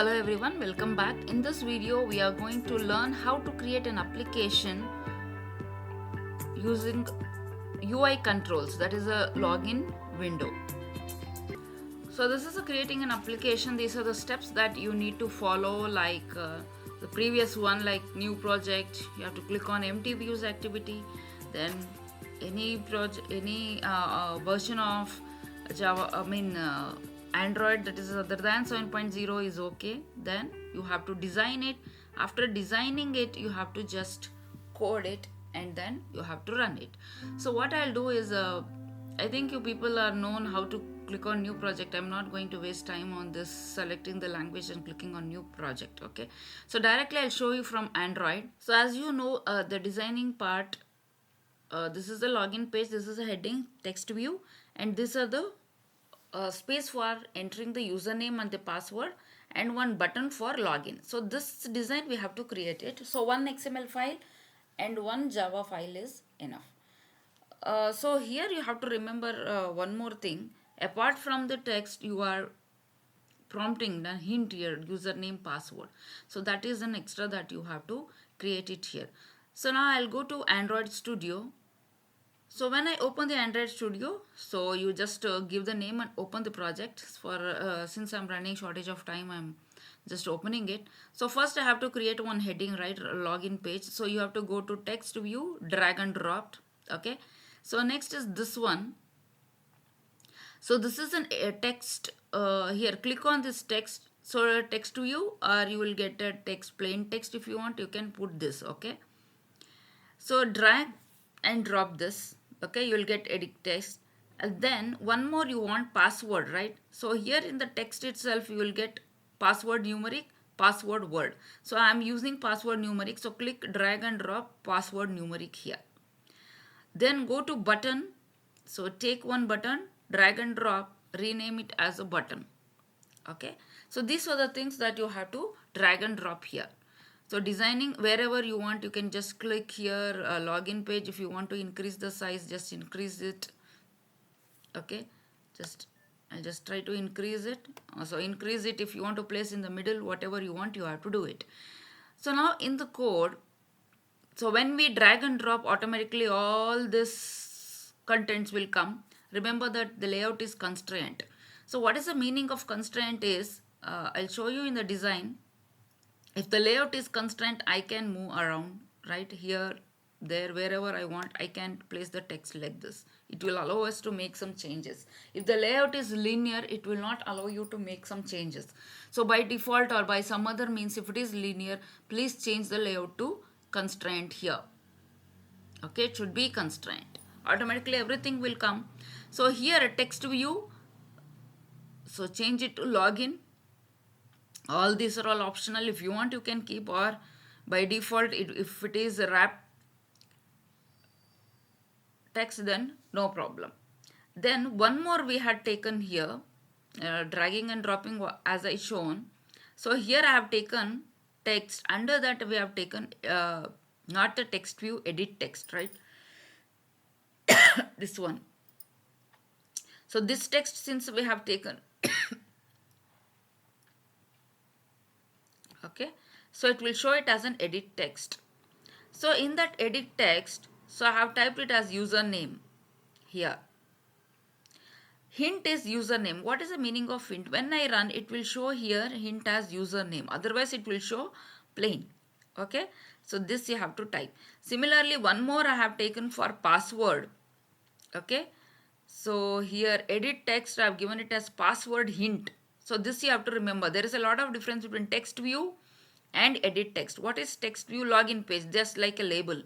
Hello everyone, welcome back. In this video we are going to learn how to create an application using UI controls, that is a login window. So this is creating an application. These are the steps that you need to follow, like the previous one, like new project. You have to click on empty views activity, then any project, any version of Java, Android that is other than 7.0 is okay. Then you have to design it. After designing it, you have to just code it and then you have to run it. So what I'll do is I think you people are known how to click on new project. I'm not going to waste time on this selecting the language and clicking on new project. Okay, so directly I'll show you from Android. So as you know, the designing part, this is the login page, this is a heading, text view, and these are the space for entering the username and the password, and one button for login. So this design we have to create it. So one XML file and one Java file is enough. So here you have to remember one more thing. Apart from the text, you are prompting the hint here, username, password. So that is an extra that you have to create it here. So now I'll go to Android Studio. So when I open the Android Studio, so you just give the name and open the project. For since I'm running shortage of time, I'm just opening it. So first I have to create one heading, right? Login page. So you have to go to text view, drag and drop. Okay. So next is this one. So this is a text. Here, click on this text. So text view, or you will get a text, plain text. If you want, you can put this. Okay. So drag and drop this. Okay, you will get edit text. And then one more, you want password, right? So here in the text itself, you will get password numeric, password word. So I am using password numeric. So click drag and drop password numeric here. Then go to button. So take one button, drag and drop, rename it as a button. Okay. So these are the things that you have to drag and drop here. So designing wherever you want, you can just click here, login page. If you want to increase the size, just increase it. Okay, I'll just try to increase it. So increase it. If you want to place in the middle, whatever you want, you have to do it. So now in the code, so when we drag and drop, automatically all this contents will come. Remember that the layout is constraint. So what is the meaning of constraint is, I'll show you in the design. If the layout is constraint, I can move around, right? Here, there, wherever I want, I can place the text like this. It will allow us to make some changes. If the layout is linear, it will not allow you to make some changes. So by default or by some other means, if it is linear, please change the layout to constraint here. Okay, it should be constraint. Automatically everything will come. So here a text view, so change it to login. All these are all optional. If you want, you can keep, or by default, if it is a wrap text, then no problem. Then one more we had taken here, dragging and dropping as I shown. So here I have taken text. Under that we have taken not the text view, edit text, right? This one. So this text, since we have taken okay, so it will show it as an edit text. So in that edit text, so I have typed it as username here. Hint is username. What is the meaning of hint? When I run, it will show here hint as username. Otherwise, it will show plain. Okay, so this you have to type. Similarly, one more I have taken for password. Okay, so here edit text, I have given it as password hint. So this you have to remember. There is a lot of difference between text view and edit text. What is text view? Login page, just like a label.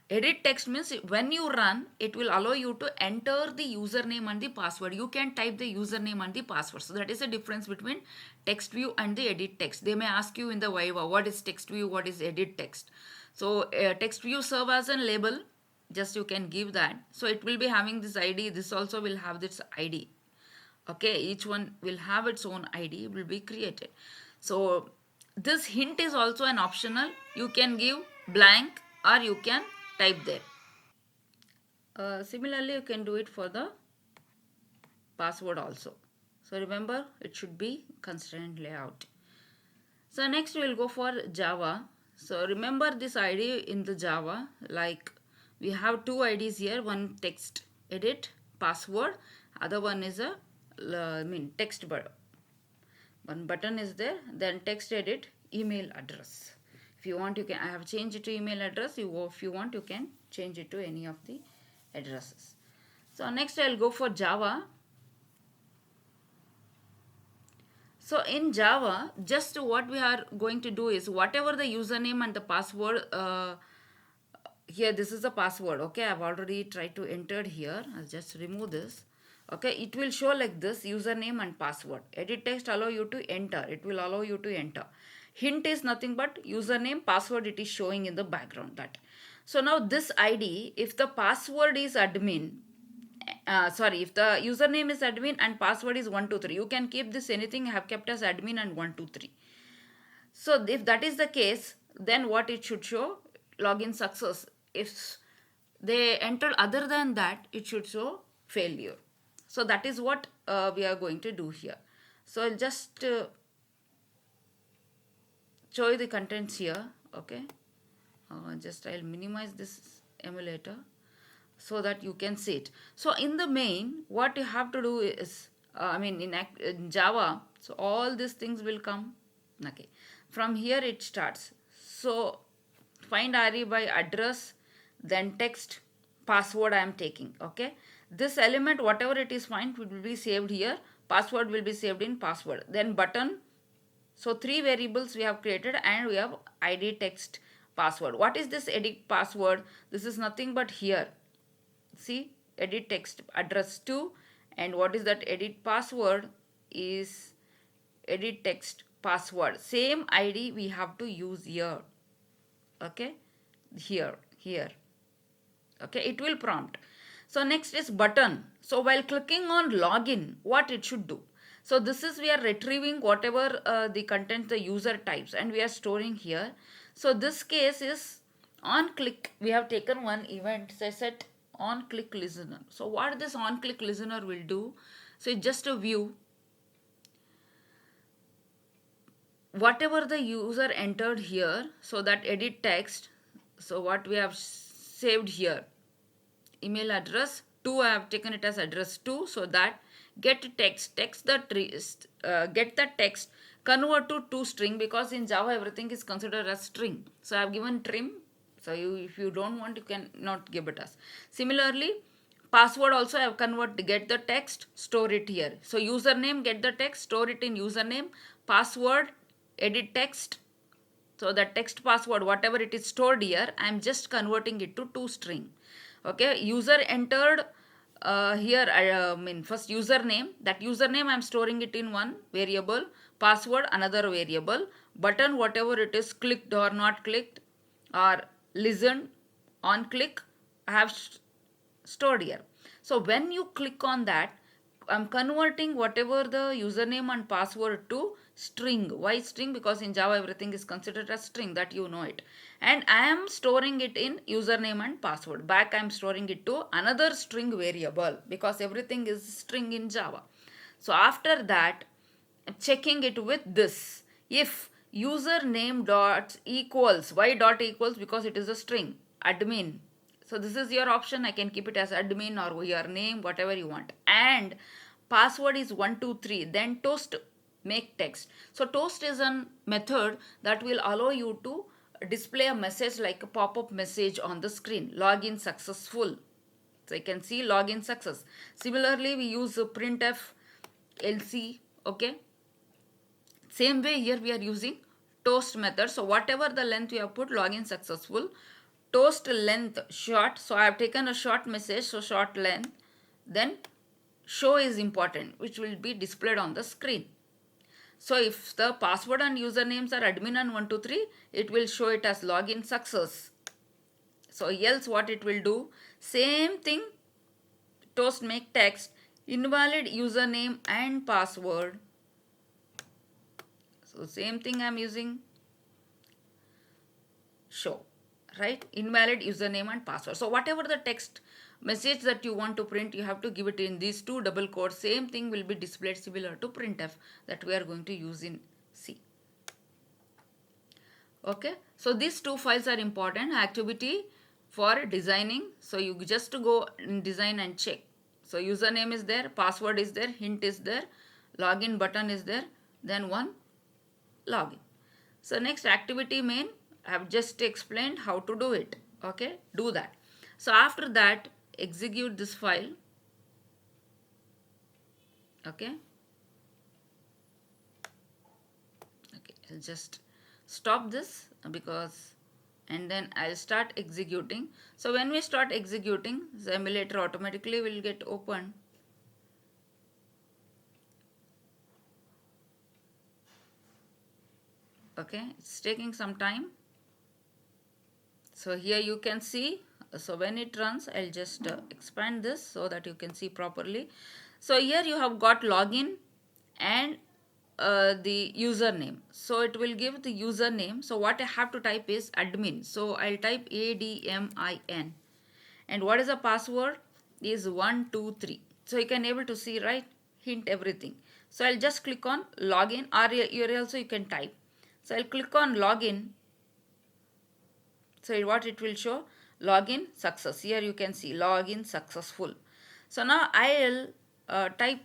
Edit text means when you run, it will allow you to enter the username and the password. You can type the username and the password. So that is the difference between text view and the edit text. They may ask you in the Viva, what is text view, what is edit text. So text view serve as a label. Just you can give that. So it will be having this ID. This also will have this ID. Okay, each one will have its own ID, will be created. So this hint is also an optional. You can give blank or you can type there. Similarly, you can do it for the password also. So remember, it should be constraint layout. So next we will go for Java. So remember this ID in the Java, like we have two IDs here, one text edit password, other one is a text button. One button is there, then text edit email address. If you want, you can, I have changed it to email address. If you want, you can change it to any of the addresses. So next I'll go for Java. So in Java, just what we are going to do is whatever the username and the password, here this is the password, okay, I've already tried to enter here. I'll just remove this. Okay, it will show like this, username and password. Edit text allow you to enter. It will allow you to enter. Hint is nothing but username, password it is showing in the background. That. So now this ID, if the password is admin, if the username is admin and password is 123, you can keep this anything I have kept as admin and 123. So if that is the case, then what it should show? Login success. If they entered other than that, it should show failure. So that is what we are going to do here. So I'll just show you the contents here. Okay. I'll minimize this emulator so that you can see it. So in the main, what you have to do is, in Java, so all these things will come. Okay. From here it starts. So find array by address, then text, password I am taking. Okay. This element, whatever it is find, will be saved here. Password will be saved in password. Then button. So three variables we have created and we have ID, text, password. What is this edit password? This is nothing but here. See, edit text address 2, and what is that edit password is edit text password. Same ID we have to use here. Okay, here. Okay, it will prompt. So next is button. So while clicking on login, what it should do? So this is, we are retrieving whatever the content the user types and we are storing here. So this case is on click. We have taken one event. So I set on click listener. So what this on click listener will do? So it's just a view. Whatever the user entered here, so that edit text. So what we have saved here, email address 2, I have taken it as address 2, so that get text, get the text, convert to string, because in Java everything is considered as string. So I have given trim. So if you don't want, you can not give it as. Similarly, password also I have converted, get the text, store it here. So username, get the text, store it in username, password, edit text. So the text password, whatever it is stored here, I am just converting it to string. Okay, user entered here, first username. That username I am storing it in one variable, password another variable, button whatever it is clicked or not clicked or listened, on click I have stored here. So when you click on that, I'm converting whatever the username and password to string. Why string? Because in Java everything is considered as string, that you know it. And I am storing it in username and password. Back I am storing it to another string variable, because everything is string in Java. So after that, I'm checking it with this. If username dot equals, why dot equals? Because it is a string, admin. So this is your option. I can keep it as admin or your name, whatever you want. And password is 123. Then toast make text. So toast is a method that will allow you to display a message like a pop-up message on the screen. Login successful. So you can see login success. Similarly, we use printf, lc. Okay. Same way here we are using toast method. So whatever the length we have put, login successful. Toast length short. So I have taken a short message. So short length. Then show is important, which will be displayed on the screen. So if the password and usernames are admin and 123, it will show it as login success. So else what it will do? Same thing. Toast make text, invalid username and password. So same thing I am using show, right? Invalid username and password. So whatever the text message that you want to print, you have to give it in these two double quotes. Same thing will be displayed similar to printf that we are going to use in C. Okay, so these two files are important. Activity for designing, so you just go in design and check. So username is there, password is there, hint is there, login button is there, then one login. So next, activity main, I have just explained how to do it. Okay, do that. So after that, execute this file. Okay, okay, I'll just stop this because, and then I'll start executing. So when we start executing, the emulator automatically will get opened. Okay, it's taking some time. So here you can see, so when it runs, I'll just expand this so that you can see properly. So here you have got login and the username. So it will give the username. So what I have to type is admin. So I'll type ADMIN. And what is the password? Is 123. So you can able to see, right? Hint everything. So I'll just click on login, or here also you can type. So I'll click on login. So what it will show? Login success. Here you can see login successful. So now I'll type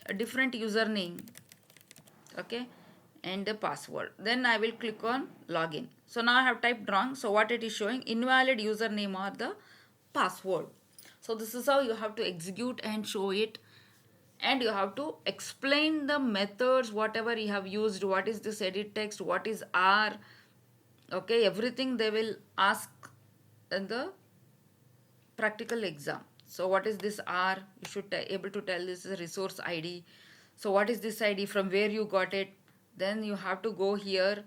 a different username, okay, and the password. Then I will click on login. So now I have typed wrong. So what it is showing? Invalid username or the password. So this is how you have to execute and show it. And you have to explain the methods, whatever you have used, what is this edit text, what is R, okay, everything they will ask in the practical exam. So what is this R? You should able to tell this is a resource ID. So what is this ID, from where you got it? Then you have to go here,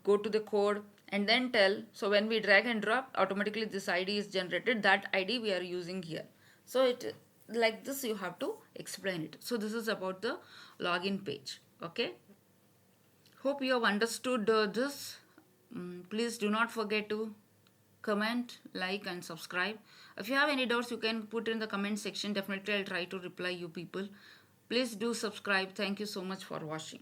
go to the code and then tell. So when we drag and drop, automatically this ID is generated. That ID we are using here. So it, like this you have to explain it. So this is about the login page. Okay. Hope you have understood this. Please do not forget to comment, like and subscribe. If you have any doubts, you can put in the comment section. Definitely I'll try to reply you people. Please do subscribe. Thank you so much for watching.